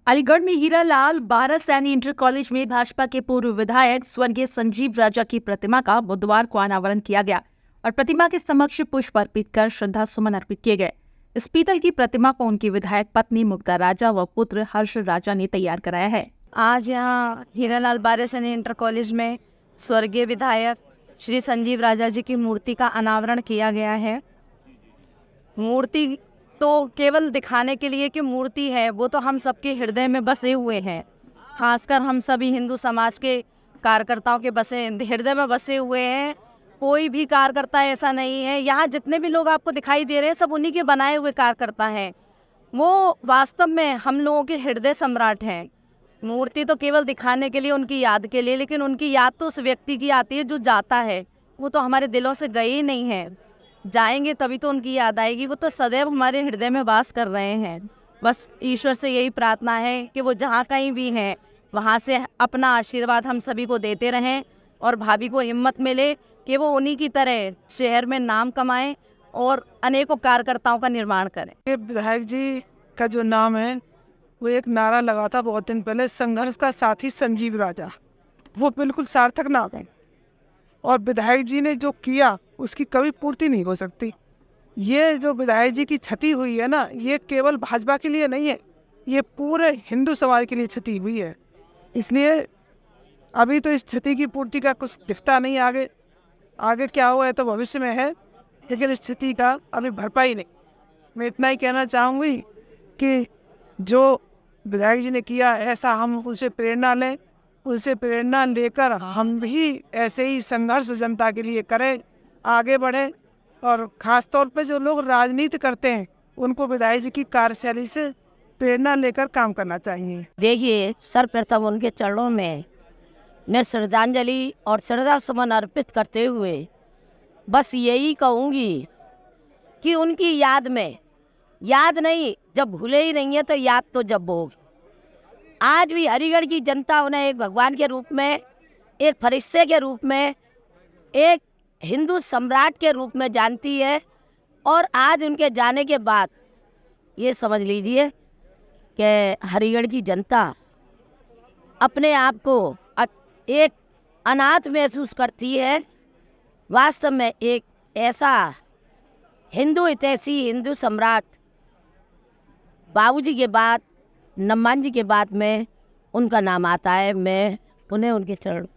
अलीगढ़ में हीरालाल बारह Saini inter college में भाजपा के पूर्व विधायक स्वर्गीय संजीव राजा की प्रतिमा का बुधवार को अनावरण किया गया और प्रतिमा के समक्ष पुष्प अर्पित कर श्रद्धा सुमन अर्पित किए गए। इस पीतल की प्रतिमा को उनकी विधायक पत्नी मुग्धा राजा व पुत्र हर्ष राजा ने तैयार कराया है। आज यहाँ हीरालाल बारह सैनी इंटर कॉलेज में स्वर्गीय विधायक श्री संजीव राजा जी की मूर्ति का अनावरण किया गया है। मूर्ति तो केवल दिखाने के लिए कि मूर्ति है, वो तो हम सबके हृदय में बसे हुए हैं। खासकर हम सभी हिंदू समाज के कार्यकर्ताओं के हृदय में बसे हुए हैं। कोई भी कार्यकर्ता ऐसा नहीं है, यहाँ जितने भी लोग आपको दिखाई दे रहे हैं सब उन्हीं के बनाए हुए कार्यकर्ता हैं। वो वास्तव में हम लोगों के हृदय सम्राट हैं। मूर्ति तो केवल दिखाने के लिए, उनकी याद के लिए, लेकिन उनकी याद तो उस व्यक्ति की आती है जो जाता है। वो तो हमारे दिलों से गए ही नहीं हैं। जाएंगे तभी तो उनकी याद आएगी। वो तो सदैव हमारे हृदय में वास कर रहे हैं। बस ईश्वर से यही प्रार्थना है कि वो जहाँ कहीं भी हैं वहाँ से अपना आशीर्वाद हम सभी को देते रहें और भाभी को हिम्मत मिले कि वो उन्हीं की तरह शहर में नाम कमाएं और अनेकों कार्यकर्ताओं का निर्माण करें। विधायक जी का जो नाम है वो एक नारा लगा था बहुत दिन पहले, संघर्ष का साथी संजीव राजा। वो बिल्कुल सार्थक नाम है और विधायक जी ने जो किया उसकी कभी पूर्ति नहीं हो सकती। ये जो विधायक जी की क्षति हुई है ना, ये केवल भाजपा के लिए नहीं है, ये पूरे हिंदू समाज के लिए क्षति हुई है। इसलिए अभी तो इस क्षति की पूर्ति का कुछ दिखता नहीं। आगे क्या हुआ है तो भविष्य में है, लेकिन इस क्षति का अभी भरपाई नहीं। मैं इतना ही कहना चाहूँगी कि जो विधायक जी ने किया ऐसा हम उनसे प्रेरणा लें, उनसे प्रेरणा लेकर हम भी ऐसे ही संघर्ष जनता के लिए करें, आगे बढ़ें। और ख़ास तौर पे जो लोग राजनीति करते हैं उनको विधायक जी की कार्यशैली से प्रेरणा लेकर काम करना चाहिए। देखिए, सर्वप्रथम उनके चरणों में मैं श्रद्धांजलि और श्रद्धा सुमन अर्पित करते हुए बस यही कहूँगी कि उनकी याद में, याद नहीं, जब भूले ही नहीं है तो याद तो जब होगी। आज भी अलीगढ़ की जनता उन्हें एक भगवान के रूप में, एक फरिश्ते के रूप में, एक हिंदू सम्राट के रूप में जानती है। और आज उनके जाने के बाद ये समझ लीजिए कि अलीगढ़ की जनता अपने आप को एक अनाथ महसूस करती है। वास्तव में एक ऐसा हिंदू हितैषी, हिंदू सम्राट बाबूजी के बाद, नम्मान जी के बाद में उनका नाम आता है। मैं उन्हें उनके चरण